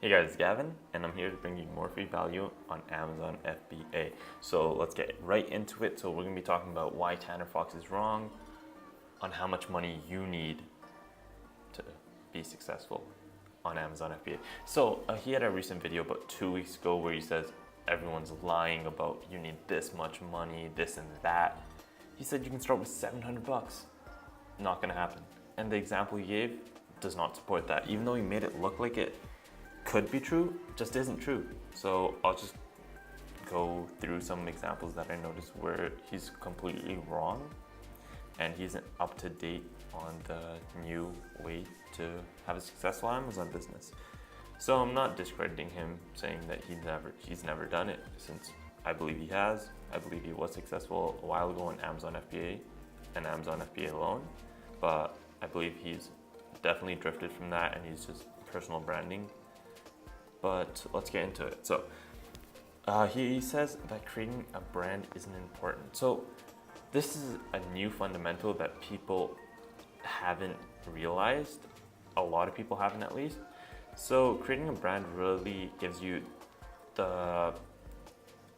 Hey guys, it's Gavin, and I'm here to bring you more free value on Amazon FBA. So let's get right into it. So we're going to be talking about why Tanner Fox is wrong, on how much money you need to be successful on Amazon FBA. So he had a recent video about 2 weeks ago where he says everyone's lying about you need this much money, this and that. He said you can start with 700 bucks. Not going to happen. And the example he gave does not support that. Even though he made it look like it could be true, just isn't true. So I'll just go through some examples that I noticed where he's completely wrong and he isn't up to date on the new way to have a successful Amazon business. So I'm not discrediting him, saying that he's never done it, since I believe he has. I believe he was successful a while ago on Amazon FBA and Amazon FBA alone, but I believe he's definitely drifted from that and he's just personal branding. But let's get into it. So he says that creating a brand isn't important. So this is a new fundamental that people haven't realized. A lot of people haven't, at least. So creating a brand really gives you the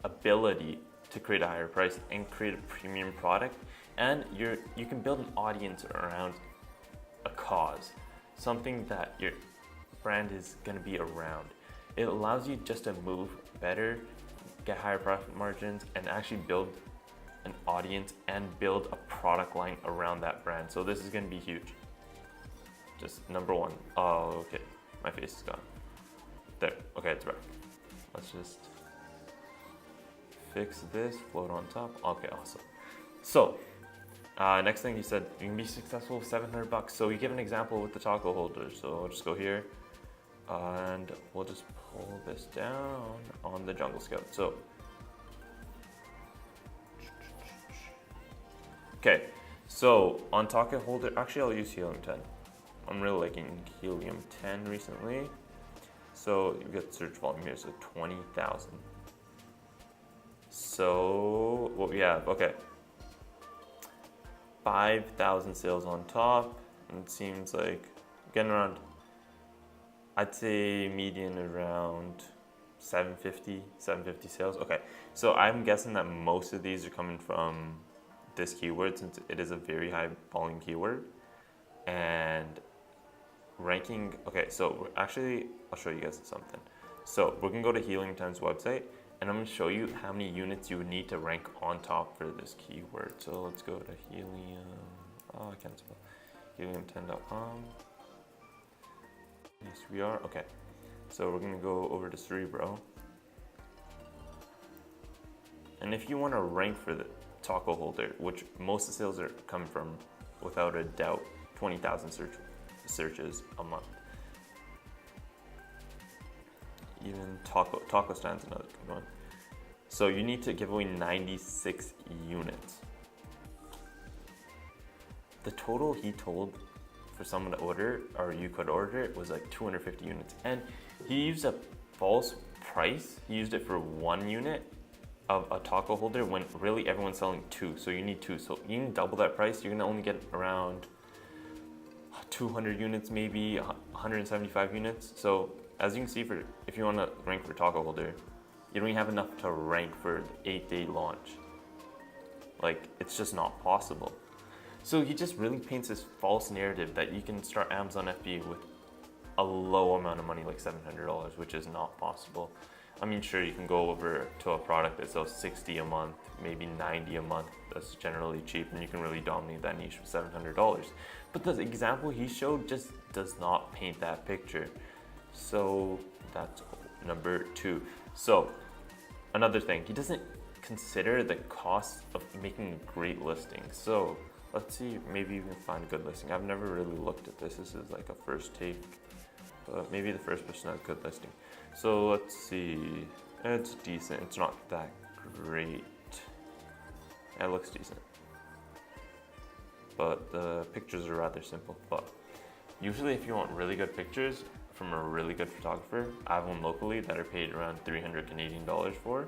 ability to create a higher price and create a premium product, and you can build an audience around a cause, something that your brand is going to be around. It allows you just to move better, get higher profit margins, and actually build an audience and build a product line around that brand. So this is going to be huge. Just number one. Oh, okay. My face is gone. There. Okay, it's back. Let's just fix this. Float on top. Okay, awesome. So next thing he said, you can be successful with 700 bucks. So we give an example with the taco holder. So I'll just go here and we'll just pull this down on the Jungle Scout. So, okay, so on taco holder, actually I'll use Helium 10. I'm really liking Helium 10 recently. So you get search volume here, so 20,000. So what we have, okay, 5,000 sales on top, and it seems like getting around, I'd say median around 750 sales. Okay, so I'm guessing that most of these are coming from this keyword, since it is a very high volume keyword. And ranking, okay, so actually, I'll show you guys something. So we're gonna go to Helium 10's website, and I'm gonna show you how many units you would need to rank on top for this keyword. So let's go to Helium, oh, I can't spell, helium10.com. Yes, we are. Okay, so we're gonna go over to Cerebro, and if you want to rank for the taco holder, which most of the sales are coming from, without a doubt, 20,000 searches a month. Even taco stand's another good one. So you need to give away 96 units. The total he told for someone to order, or you could order it, was like 250 units. And he used a false price. He used it for 1 unit of a taco holder when really everyone's selling 2. So you need 2. So you need double that price. You're gonna only get around 200 units, maybe 175 units. So as you can see, if you wanna rank for taco holder, you don't even have enough to rank for the 8-day launch. Like, it's just not possible. So he just really paints this false narrative that you can start Amazon FBA with a low amount of money, like $700, which is not possible. I mean, sure, you can go over to a product that sells 60 a month, maybe 90 a month. That's generally cheap, and you can really dominate that niche with $700. But the example he showed just does not paint that picture. So that's number 2. So another thing, he doesn't consider the cost of making a great listing. So let's see, maybe you can find a good listing. I've never really looked at this. This is like a first take, but maybe the first person has a good listing. So let's see, it's decent. It's not that great. It looks decent, but the pictures are rather simple. But usually if you want really good pictures from a really good photographer, I have one locally that are paid around 300 Canadian dollars for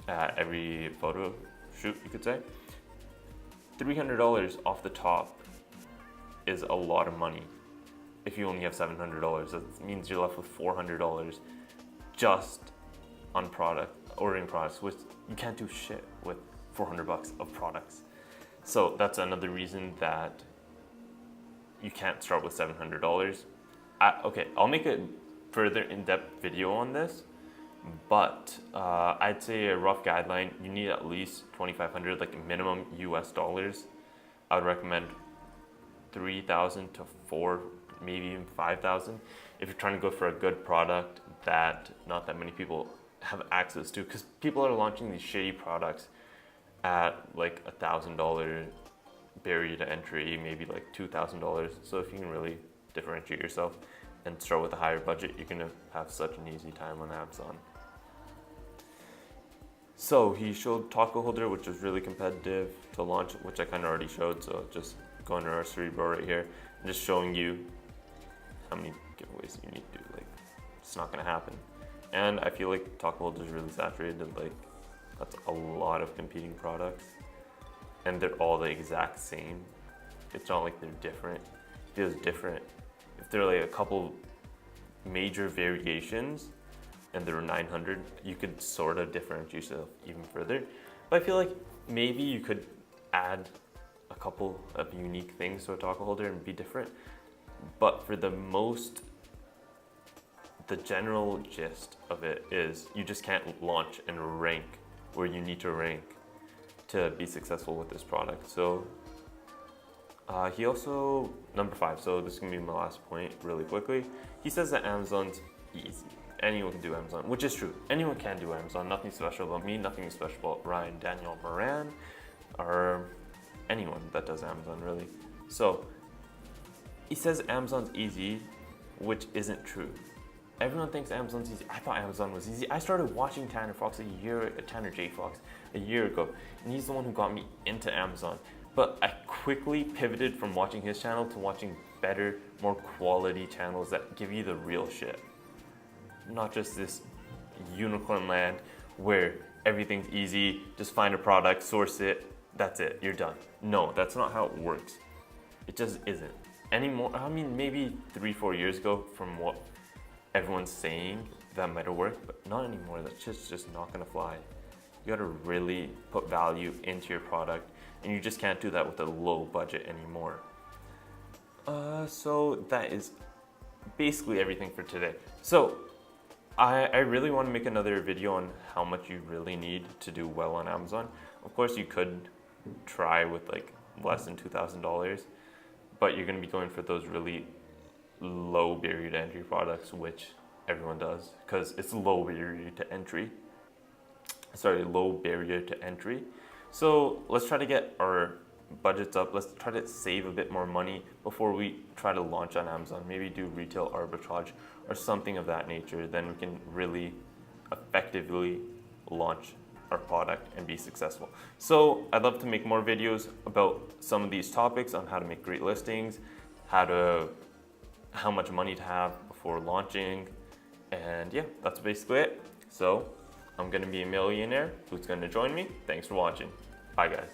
every photo shoot, you could say. $300 off the top is a lot of money. if you only have $700, that means you're left with $400 just on ordering products, which you can't do shit with $400 of products. So that's another reason that you can't start with $700. Okay, I'll make a further in-depth video on this, but I'd say a rough guideline, you need at least 2,500, like minimum US dollars. I would recommend 3,000 to 4, maybe even 5,000 if you're trying to go for a good product that not that many people have access to, because people are launching these shitty products at like $1,000 barrier to entry, maybe like $2,000. So if you can really differentiate yourself and start with a higher budget, you're gonna have such an easy time on Amazon. So he showed taco holder, which was really competitive to launch, which I kind of already showed. So just going to our Cerebro right here, and just showing you how many giveaways you need to do. Like, it's not gonna happen. And I feel like taco holder is really saturated. Like, that's a lot of competing products, and they're all the exact same. It's not like they're different. It feels different. If there are like a couple major variations and there were 900, you could sort of differentiate yourself even further. But I feel like maybe you could add a couple of unique things to a taco holder and be different. But for the general gist of it is you just can't launch and rank where you need to rank to be successful with this product. So he also, number 5, so this is gonna be my last point really quickly. He says that Amazon's easy. Anyone can do Amazon, which is true. Anyone can do Amazon. Nothing special about me, nothing special about Ryan Daniel Moran, or anyone that does Amazon really. So he says Amazon's easy, which isn't true. Everyone thinks Amazon's easy. I thought Amazon was easy. I started watching Tanner J. Fox a year ago, and he's the one who got me into Amazon. But I quickly pivoted from watching his channel to watching better, more quality channels that give you the real shit. Not just this unicorn land where everything's easy, just find a product, source it, that's it, you're done. No, that's not how it works. It just isn't. Anymore, I mean, maybe 3-4 years ago from what everyone's saying, that might have worked, but not anymore. That's just not gonna fly. You gotta really put value into your product, and you just can't do that with a low budget anymore. So that is basically everything for today. So I really want to make another video on how much you really need to do well on Amazon. Of course, you could try with like less than $2,000, but you're going to be going for those really low barrier to entry products, which everyone does because it's low barrier to entry. Low barrier to entry. So let's try to get our budgets up. Let's try to save a bit more money before we try to launch on Amazon. Maybe do retail arbitrage or something of that nature. Then we can really effectively launch our product and be successful. So I'd love to make more videos about some of these topics on how to make great listings, how much money to have before launching, and yeah, that's basically it. So I'm gonna be a millionaire. Who's gonna join me? Thanks for watching. Bye guys.